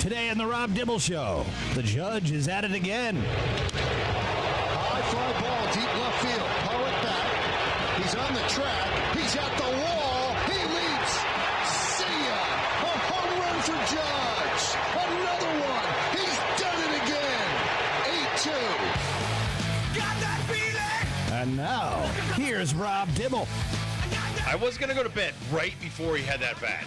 Today on the Rob Dibble Show, the Judge is at it again. High fly ball, deep left field. Poet back. He's on the track. He's at the wall. He leaps. See ya. A home run for Judge. Another one. He's done it again. 8-2. Got that feeling. And now, here's Rob Dibble. I was going to go to bed right before he had that bat.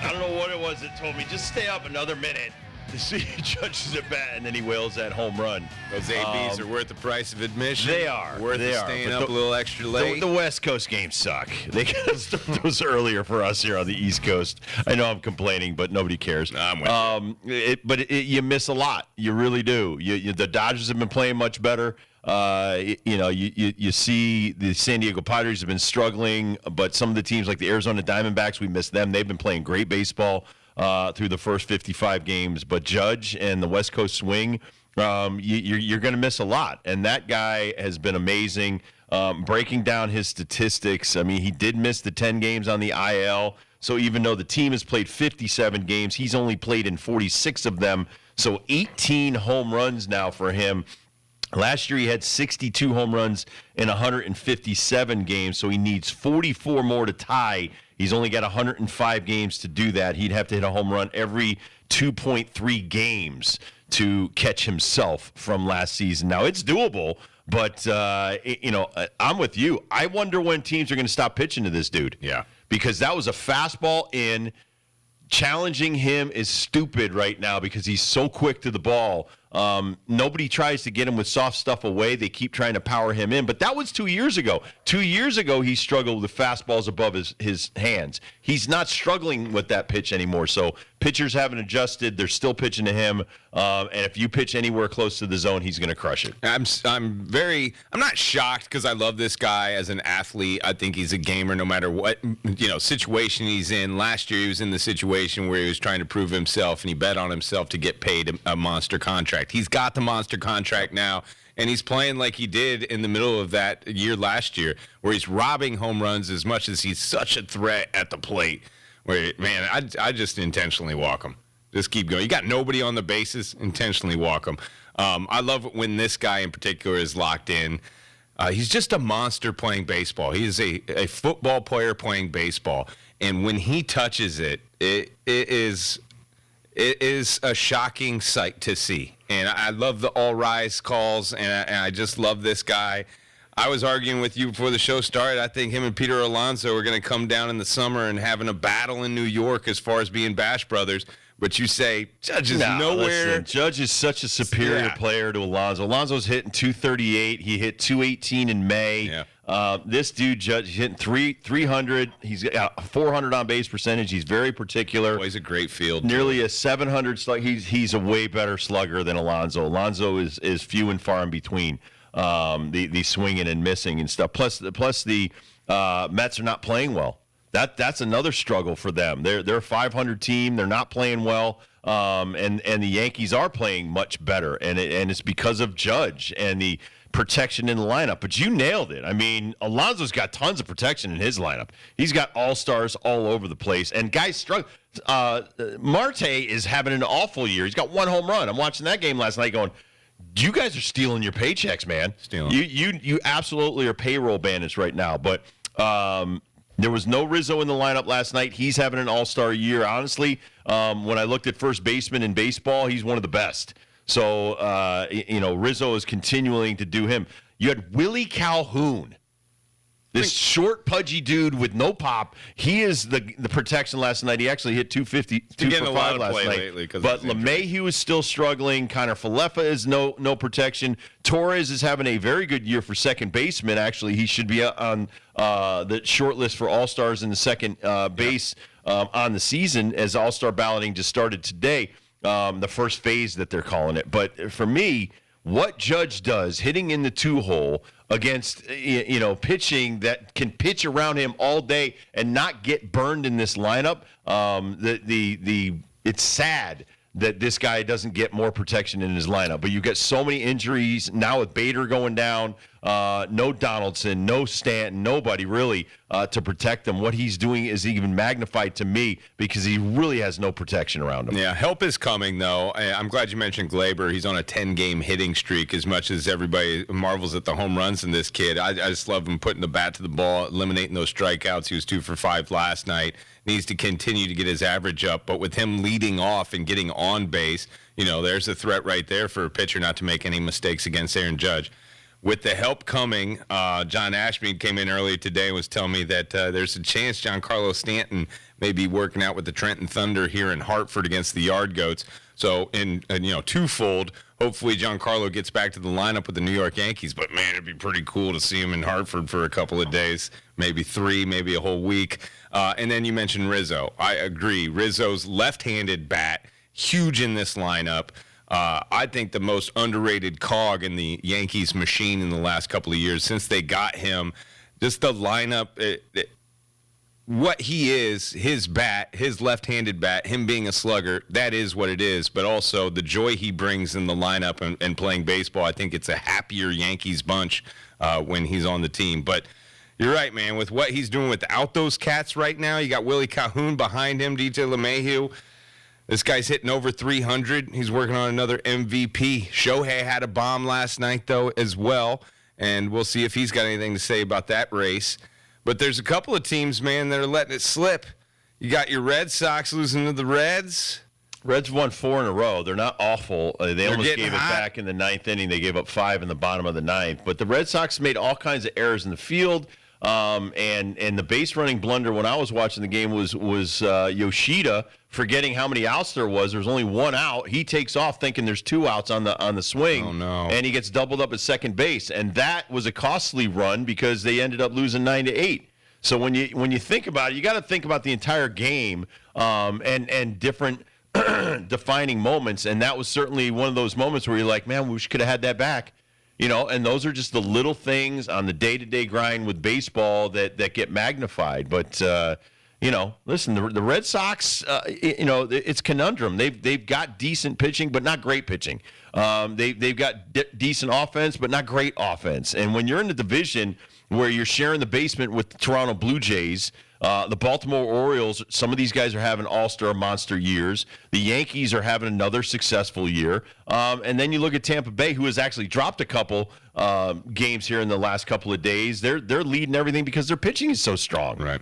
I don't know what it was that told me, just stay up another minute to see Judge's at bat, and then he wails that home run. Those ABs are worth the price of admission. They are. Worth staying up a little extra late. The West Coast games suck. They got to start those earlier for us here on the East Coast. I know I'm complaining, but nobody cares. No, I'm with you. You miss a lot. You really do. The Dodgers have been playing much better. You see the San Diego Padres have been struggling, but some of the teams like the Arizona Diamondbacks, we miss them. They've been playing great baseball through the first 55 games. But Judge and the West Coast swing, you're going to miss a lot. And that guy has been amazing. Breaking down his statistics, I mean, he did miss the 10 games on the IL. So even though the team has played 57 games, he's only played in 46 of them. So 18 home runs now for him. Last year, he had 62 home runs in 157 games, so he needs 44 more to tie. He's only got 105 games to do that. He'd have to hit a home run every 2.3 games to catch himself from last season. Now, it's doable, but, I'm with you. I wonder when teams are going to stop pitching to this dude. Yeah. Because that was a fastball in. Challenging him is stupid right now because he's so quick to the ball. Nobody tries to get him with soft stuff away. They keep trying to power him in. But that was 2 years ago. 2 years ago, he struggled with fastballs above his hands. He's not struggling with that pitch anymore. So pitchers haven't adjusted. They're still pitching to him. And if you pitch anywhere close to the zone, he's going to crush it. I'm not shocked because I love this guy as an athlete. I think he's a gamer no matter what situation he's in. Last year he was in the situation where he was trying to prove himself and he bet on himself to get paid a monster contract. He's got the monster contract now, and he's playing like he did in the middle of that year last year where he's robbing home runs as much as he's such a threat at the plate. Where, man, I just intentionally walk him. Just keep going. You got nobody on the bases, intentionally walk him. I love it when this guy in particular is locked in. He's just a monster playing baseball. He is a football player playing baseball. And when he touches it, it is a shocking sight to see. And I love the all-rise calls, and I just love this guy. I was arguing with you before the show started. I think him and Pete Alonso are going to come down in the summer and having a battle in New York as far as being Bash Brothers. But you say Judge is nowhere. Listen, Judge is such a superior player to Alonso. Alonso's hitting 238. He hit 218 in May. Yeah. This dude, Judge, he's hitting 300. He's got 400 on base percentage. He's very particular. Plays a great field. Nearly a 700 slug. He's a way better slugger than Alonso. Alonso is few and far in between. The swinging and missing and stuff. Plus the Mets are not playing well. That's another struggle for them. They're a 500 team. They're not playing well. And the Yankees are playing much better. And it's because of Judge and the protection in the lineup. But you nailed it. I mean, Alonso's got tons of protection in his lineup. He's got all-stars all over the place. And guys struggle. Marte is having an awful year. He's got one home run. I'm watching that game last night going, you guys are stealing your paychecks, man. Stealing. You absolutely are payroll bandits right now. But there was no Rizzo in the lineup last night. He's having an all-star year. Honestly, when I looked at first baseman in baseball, he's one of the best. So, Rizzo is continuing to do him. You had Willie Calhoun, this short, pudgy dude with no pop. He is the protection last night. He actually hit 250, 2 for 5 last night. Lately but LeMahieu is still struggling. Connor Falefa is no protection. Torres is having a very good year for second baseman. Actually, he should be on the short list for All-Stars in the second base on the season as All-Star balloting just started today. The first phase that they're calling it. But for me, what Judge does hitting in the two-hole against, pitching that can pitch around him all day and not get burned in this lineup, it's sad that this guy doesn't get more protection in his lineup. But you get so many injuries now with Bader going down. no Donaldson, no Stanton, nobody really to protect him. What he's doing is even magnified to me because he really has no protection around him. Yeah, help is coming, though. I'm glad you mentioned Glaber. He's on a 10-game hitting streak as much as everybody marvels at the home runs in this kid. I just love him putting the bat to the ball, eliminating those strikeouts. He was 2 for 5 last night. Needs to continue to get his average up, but with him leading off and getting on base, there's a threat right there for a pitcher not to make any mistakes against Aaron Judge. With the help coming, John Ashmead came in earlier today and was telling me that there's a chance Giancarlo Stanton may be working out with the Trenton Thunder here in Hartford against the Yard Goats. So, twofold. Hopefully, Giancarlo gets back to the lineup with the New York Yankees. But, man, it'd be pretty cool to see him in Hartford for a couple of days, maybe 3, maybe a whole week. And then you mentioned Rizzo. I agree. Rizzo's left-handed bat, huge in this lineup. I think the most underrated cog in the Yankees machine in the last couple of years since they got him. Just the lineup, what he is, his bat, his left-handed bat, him being a slugger, that is what it is. But also the joy he brings in the lineup and playing baseball, I think it's a happier Yankees bunch when he's on the team. But you're right, man. With what he's doing without those cats right now, you got Willie Calhoun behind him, DJ LeMahieu. This guy's hitting over 300. He's working on another MVP. Shohei had a bomb last night, though, as well. And we'll see if he's got anything to say about that race. But there's a couple of teams, man, that are letting it slip. You got your Red Sox losing to the Reds. Reds won 4 in a row. They're not awful. They almost gave hot. it back in the 9th inning. They gave up 5 in the bottom of the 9th. But the Red Sox made all kinds of errors in the field. And the base running blunder when I was watching the game was Yoshida forgetting how many outs there was. There's only 1 out. He takes off thinking there's 2 outs on the swing. Oh, no. And he gets doubled up at second base. And that was a costly run because they ended up losing 9-8. So when you think about it, you got to think about the entire game and different defining moments. And that was certainly one of those moments where you're like, man, we could have had that back. And those are just the little things on the day-to-day grind with baseball that get magnified. But, listen, the Red Sox, it's conundrum. They've got decent pitching, but not great pitching. They've got decent offense, but not great offense. And when you're in the division where you're sharing the basement with the Toronto Blue Jays, the Baltimore Orioles, some of these guys are having all-star monster years. The Yankees are having another successful year. And then you look at Tampa Bay, who has actually dropped a couple games here in the last couple of days. They're leading everything because their pitching is so strong. Right.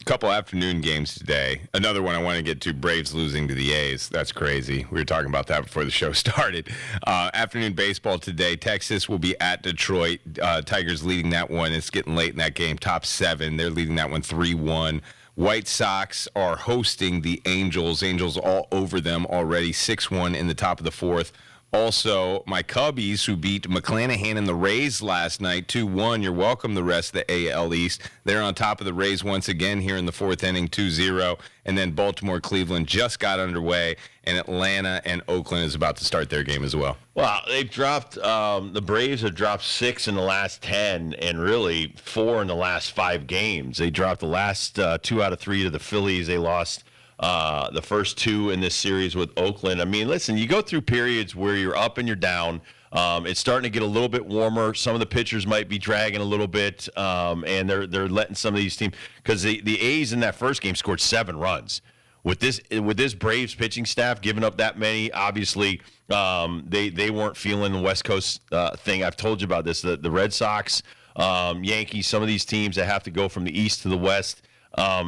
Couple afternoon games today. Another one I want to get to, Braves losing to the A's. That's crazy. We were talking about that before the show started. Afternoon baseball today. Texas will be at Detroit. Tigers leading that one. It's getting late in that game. Top 7. They're leading that one 3-1. White Sox are hosting the Angels. Angels all over them already. 6-1 in the top of the 4th. Also, my Cubbies, who beat McClanahan and the Rays last night, 2-1. You're welcome, the rest of the AL East. They're on top of the Rays once again here in the 4th inning, 2-0. And then Baltimore, Cleveland just got underway, and Atlanta and Oakland is about to start their game as well. Well, they've dropped, the Braves have dropped 6 in the last 10 and really 4 in the last 5 games. They dropped the last 2 out of 3 to the Phillies. They lost the first 2 in this series with Oakland. I mean, listen, you go through periods where you're up and you're down. It's starting to get a little bit warmer. Some of the pitchers might be dragging a little bit, and they're letting some of these teams, because the A's in that first game scored 7 runs. With this Braves pitching staff giving up that many, obviously they weren't feeling the West Coast thing. I've told you about this. The Red Sox, Yankees, some of these teams that have to go from the East to the West,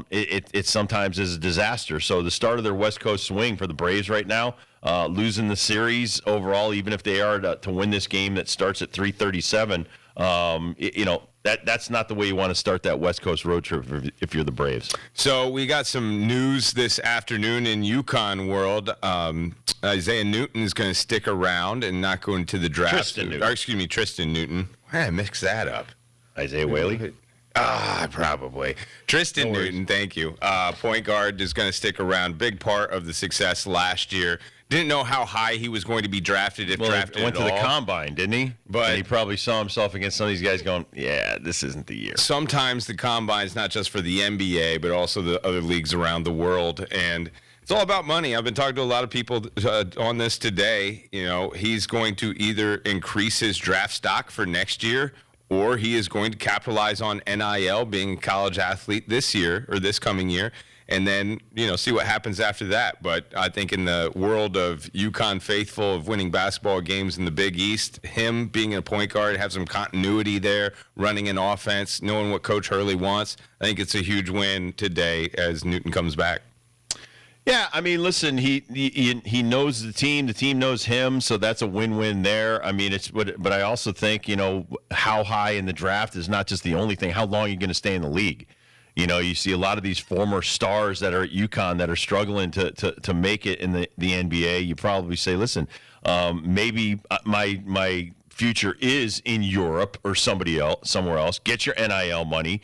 it sometimes is a disaster. So the start of their West Coast swing for the Braves right now, losing the series overall, even if they are to win this game that starts at 3:37, that's not the way you want to start that West Coast road trip if you're the Braves. So we got some news this afternoon in UConn world. Isaiah Newton is going to stick around and not go into the draft. Tristan Newton. I mixed that up. Isaiah Whaley? Probably. Tristan Newton, thank you. Point guard is going to stick around. Big part of the success last year. Didn't know how high he was going to be drafted if drafted he went at to all. the combine, didn't he? But and he probably saw himself against some of these guys going, yeah, this isn't the year. Sometimes the combine is not just for the NBA, but also the other leagues around the world. And It's all about money. I've been talking to a lot of people on this today. You know, he's going to either increase his draft stock for next year, or he is going to capitalize on NIL, being a college athlete this year or this coming year, and then, you know, see what happens after that. But I think in the world of UConn faithful, of winning basketball games in the Big East, him being a point guard, have some continuity there, running an offense, knowing what Coach Hurley wants, I think it's a huge win today as Newton comes back. Yeah, I mean, listen, he knows the team knows him, so that's a win-win there. I mean, but I also think, you know, how high in the draft is not just the only thing. How long are you going to stay in the league? You know, you see a lot of these former stars that are at UConn that are struggling to make it in the NBA. You probably say, listen, maybe my future is in Europe or somewhere else. Get your NIL money.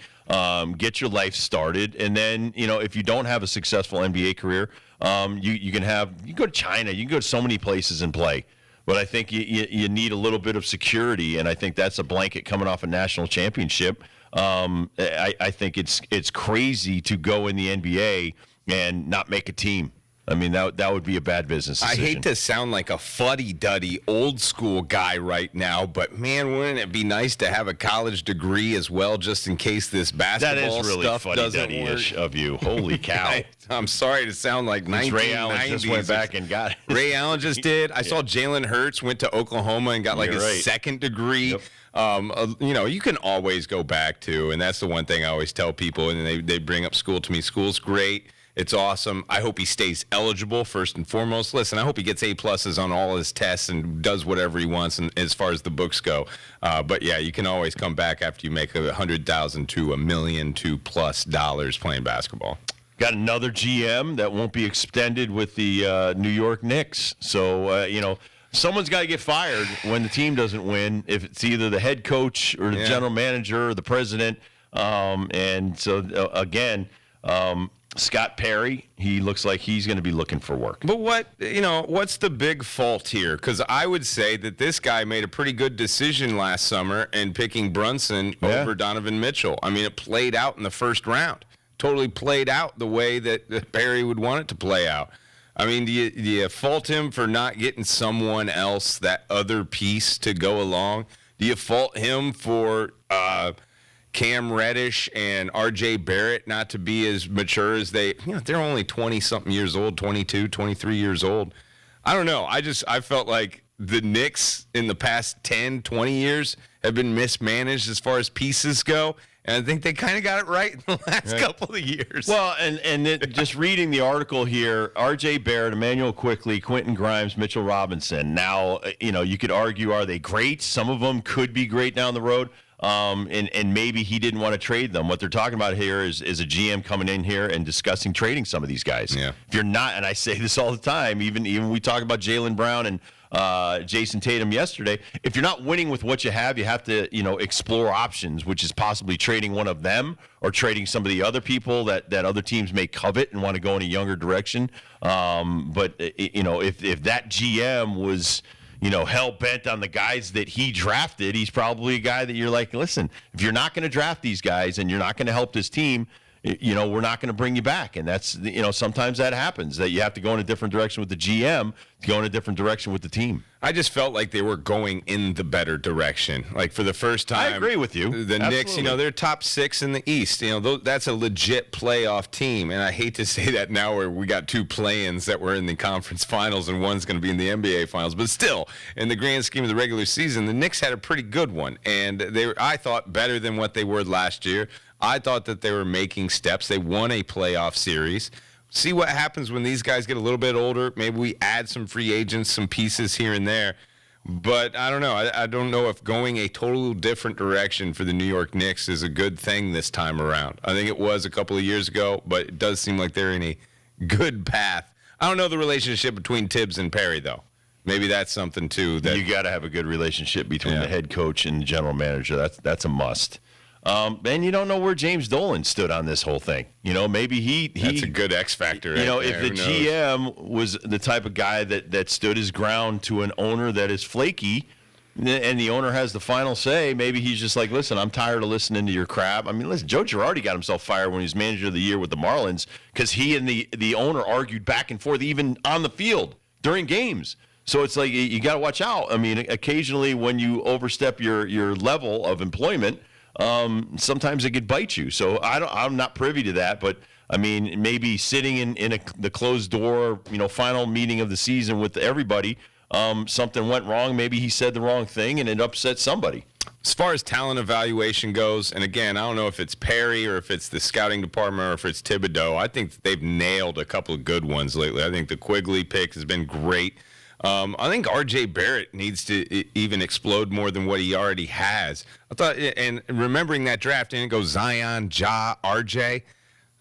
Get your life started, and then, you know, if you don't have a successful NBA career, you can go to China, you can go to so many places and play. But I think you need a little bit of security, and I think that's a blanket coming off a national championship. I think it's crazy to go in the NBA and not make a team. I mean, that would be a bad business decision. I hate to sound like a fuddy-duddy old school guy right now, but man, wouldn't it be nice to have a college degree as well, just in case this basketball that is really stuff doesn't fuddy-duddy-ish work? Of you. Holy cow. I'm sorry to sound like 1990s. Ray Allen just went back and got it. Ray Allen just did. I saw Jalen Hurts went to Oklahoma and got his second degree. Yep. You know, you can always go back to, and that's the one thing I always tell people, and they bring up school to me. School's great. It's awesome. I hope he stays eligible first and foremost. Listen, I hope he gets A-pluses on all his tests and does whatever he wants and as far as the books go. But yeah, you can always come back after you make $100,000 to $1 million to plus dollars playing basketball. Got another GM that won't be extended with the New York Knicks. So, you know, someone's got to get fired when the team doesn't win, if it's either the head coach or the general manager or the president. And so, again, Scott Perry, he looks like he's going to be looking for work. But what's the big fault here? Because I would say that this guy made a pretty good decision last summer in picking Brunson over Donovan Mitchell. I mean, it played out in the first round. Totally played out the way that Perry would want it to play out. I mean, do you fault him for not getting someone else, that other piece, to go along? Do you fault him for Cam Reddish and R.J. Barrett not to be as mature as they're only 20-something years old, 22, 23 years old. I don't know. I felt like the Knicks in the past 10, 20 years have been mismanaged as far as pieces go, and I think they kind of got it right in the last couple of years. Well, just reading the article here, R.J. Barrett, Emmanuel Quickley, Quentin Grimes, Mitchell Robinson. Now, you could argue, are they great? Some of them could be great down the road. And maybe he didn't want to trade them. What they're talking about here is a GM coming in here and discussing trading some of these guys. Yeah. If you're not, and I say this all the time, even we talk about Jaylen Brown and Jason Tatum yesterday. If you're not winning with what you have to explore options, which is possibly trading one of them or trading some of the other people that other teams may covet and want to go in a younger direction. But if that GM was hell-bent on the guys that he drafted, he's probably a guy that you're like, listen, if you're not going to draft these guys and you're not going to help this team, we're not going to bring you back. And that's, sometimes that happens, that you have to go in a different direction with the GM to go in a different direction with the team. I just felt like they were going in the better direction. Like, for the first time, I agree with you. The Knicks, they're top 6 in the East. That's a legit playoff team. And I hate to say that now where we got 2 play-ins that were in the conference finals and one's going to be in the NBA finals. But still, in the grand scheme of the regular season, the Knicks had a pretty good one. And they were, I thought, better than what they were last year. I thought that they were making steps. They won a playoff series. See what happens when these guys get a little bit older. Maybe we add some free agents, some pieces here and there. But I don't know. I don't know if going a total different direction for the New York Knicks is a good thing this time around. I think it was a couple of years ago, but it does seem like they're in a good path. I don't know the relationship between Tibbs and Perry, though. Maybe that's something, too. That you got to have a good relationship between the head coach and the general manager. That's a must. And you don't know where James Dolan stood on this whole thing. Maybe he that's a good X factor. If the GM was the type of guy that stood his ground to an owner that is flaky, and the owner has the final say, maybe he's just like, listen, I'm tired of listening to your crap. I mean, listen, Joe Girardi got himself fired when he was manager of the year with the Marlins because he and the owner argued back and forth, even on the field during games. So it's like you got to watch out. I mean, occasionally when you overstep your level of employment, sometimes it could bite you. So I'm not privy to that, but I mean, maybe sitting in the closed door, final meeting of the season with everybody, something went wrong. Maybe he said the wrong thing and it upset somebody. As far as talent evaluation goes, and again, I don't know if it's Perry or if it's the scouting department or if it's Thibodeau. I think they've nailed a couple of good ones lately. I think the Quigley pick has been great. I think R.J. Barrett needs to even explode more than what he already has. I thought, and remembering that draft, didn't go Zion, Ja, R.J.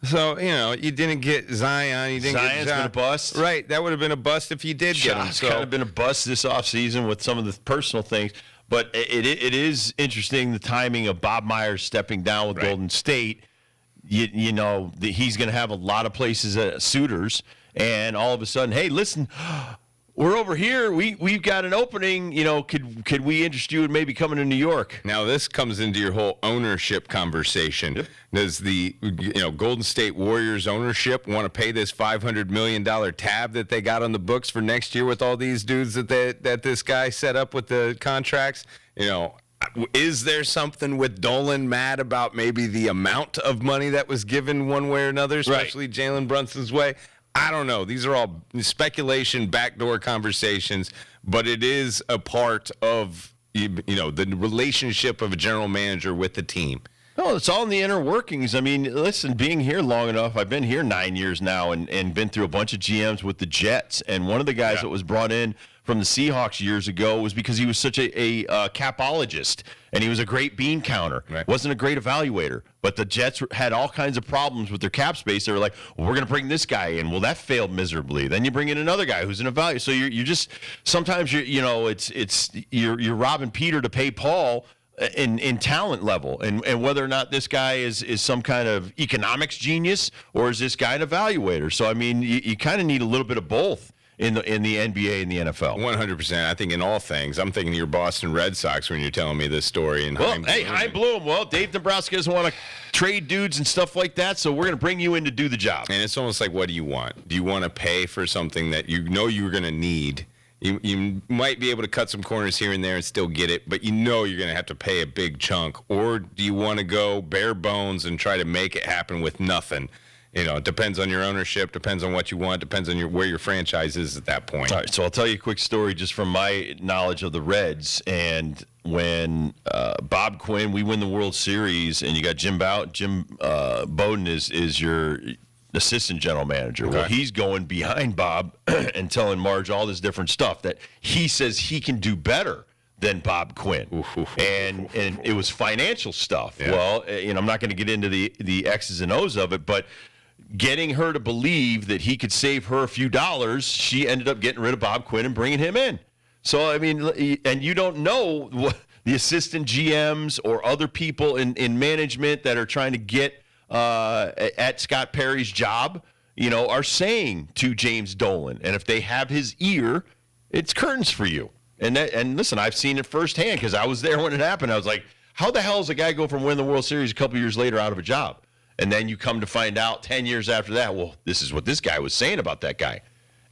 So, you didn't get Zion. You didn't Zion's get Ja. been a bust. Right. That would have been a bust if you did get him. Ja's So, kind of been a bust this offseason with some of the personal things. But it is interesting, the timing of Bob Myers stepping down with Golden State. He's going to have a lot of places, suitors. And all of a sudden, hey, listen, we're over here. We've got an opening. Could we interest you in maybe coming to New York? now this comes into your whole ownership conversation. Yep. Does the Golden State Warriors ownership want to pay this $500 million tab that they got on the books for next year with all these dudes that this guy set up with the contracts? Is there something with Dolan mad about maybe the amount of money that was given one way or another, especially Jalen Brunson's way? I don't know. These are all speculation, backdoor conversations, but it is a part of the relationship of a general manager with the team. No, it's all in the inner workings. I mean, listen, being here long enough, I've been here 9 years now and been through a bunch of GMs with the Jets. And one of the guys that was brought in from the Seahawks years ago was because he was such a capologist, and he was a great bean counter. Right. Wasn't a great evaluator. But the Jets had all kinds of problems with their cap space. They were like, well, we're going to bring this guy in. Well, that failed miserably. Then you bring in another guy who's an evaluator. So you just sometimes you're robbing Peter to pay Paul in talent level, and whether or not this guy is some kind of economics genius or is this guy an evaluator. So I mean, you kind of need a little bit of both in the NBA and the NFL. 100%. I think in all things. I'm thinking of your Boston Red Sox when you're telling me this story. And Chaim Bloom. Well, Dave Dombrowski doesn't want to trade dudes and stuff like that, so we're going to bring you in to do the job. And it's almost like, what do you want? Do you want to pay for something that you're going to need? You might be able to cut some corners here and there and still get it, but you're going to have to pay a big chunk. Or do you want to go bare bones and try to make it happen with nothing? It depends on your ownership, depends on what you want, depends on where your franchise is at that point. All right, so I'll tell you a quick story just from my knowledge of the Reds. And when Bob Quinn, we win the World Series, and you got Jim Bowden is your assistant general manager. Okay. Well, he's going behind Bob and telling Marge all this different stuff that he says he can do better than Bob Quinn. And it was financial stuff. Yeah. Well, I'm not going to get into the X's and O's of it, but getting her to believe that he could save her a few dollars, she ended up getting rid of Bob Quinn and bringing him in. So, I mean, and you don't know what the assistant GMs or other people in management that are trying to get at Scott Perry's job, are saying to James Dolan. And if they have his ear, it's curtains for you. And listen, I've seen it firsthand because I was there when it happened. I was like, how the hell does a guy go from winning the World Series a couple years later out of a job? And then you come to find out 10 years after that, well, this is what this guy was saying about that guy.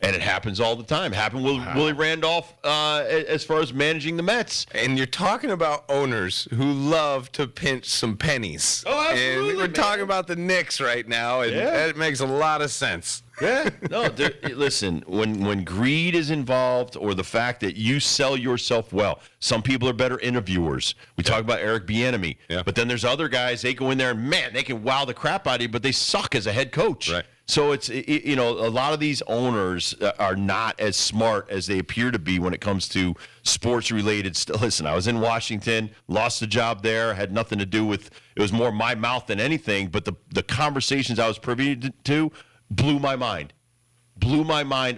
And it happens all the time. Happened with Willie Randolph as far as managing the Mets. And you're talking about owners who love to pinch some pennies. Oh, absolutely, And we're talking about the Knicks right now, and that makes a lot of sense. Yeah. No, listen, when greed is involved or the fact that you sell yourself well, some people are better interviewers. We talk about Eric Bieniemy. Yeah. But then there's other guys, they go in there and, man, they can wow the crap out of you, but they suck as a head coach. Right. So it's, a lot of these owners are not as smart as they appear to be when it comes to sports-related stuff. Listen, I was in Washington, lost the job there, had nothing to do with, it was more my mouth than anything, but the conversations I was privy to blew my mind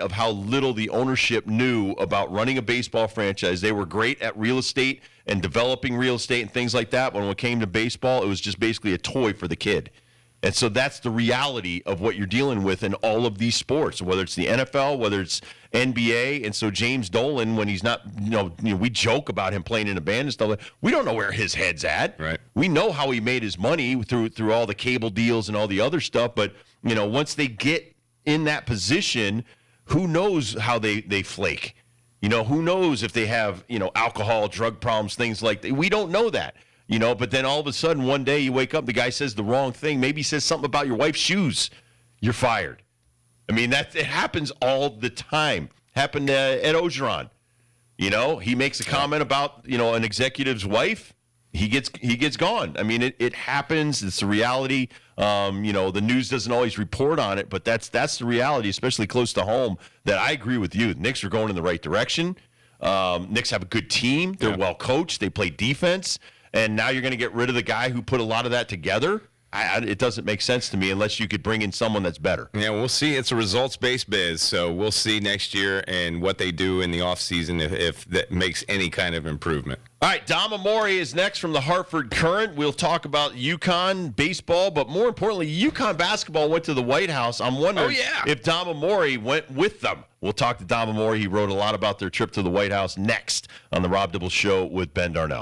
of how little the ownership knew about running a baseball franchise. They were great at real estate and developing real estate and things like that, but when it came to baseball, it was just basically a toy for the kid. And so that's the reality of what you're dealing with in all of these sports, whether it's the NFL, whether it's NBA. And so James Dolan, when he's not, we joke about him playing in a band and stuff. We don't know where his head's at. Right. We know how he made his money through all the cable deals and all the other stuff. But, once they get in that position, who knows how they flake? Who knows if they have, alcohol, drug problems, things like that. We don't know that. But then all of a sudden, one day you wake up, the guy says the wrong thing. Maybe he says something about your wife's shoes. You're fired. I mean, it happens all the time. Happened to Ed Ogeron. He makes a comment about, an executive's wife. He gets gone. I mean, it happens. It's the reality. The news doesn't always report on it, but that's the reality, especially close to home, that I agree with you. The Knicks are going in the right direction. Knicks have a good team. They're well coached. They play defense. And now you're going to get rid of the guy who put a lot of that together? It doesn't make sense to me unless you could bring in someone that's better. Yeah, we'll see. It's a results-based biz, so we'll see next year and what they do in the offseason if that makes any kind of improvement. All right, Dom Amore is next from the Hartford Courant. We'll talk about UConn baseball, but more importantly, UConn basketball went to the White House. I'm wondering if Dom Amore went with them. We'll talk to Dom Amore. He wrote a lot about their trip to the White House next on the Rob Dibble Show with Ben Darnell.